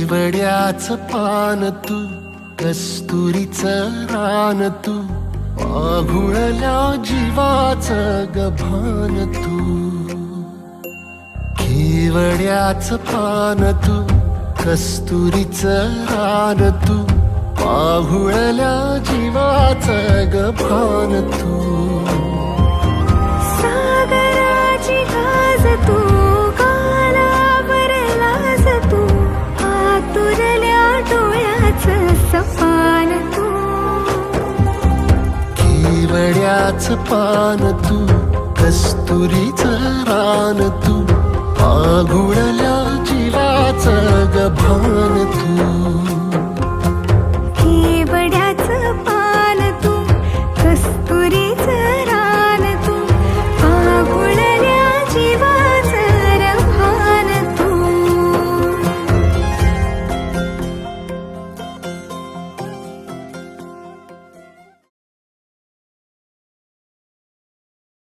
केवड्याचं पान तू, कस्तुरीचं रान तू, पाघुळल्या जीवाचं गभान तू. केवड्याचं पान तू, कस्तुरीचं रान तू, पाघुळल्या जीवाचं गभान तू. सागराची गाज तू, कालावर लाज तू, आतुरल्या डोळ्याचं सपान तू. केवड्याचं पान तू, कस्तुरीचं रान तू, पाघुळल्या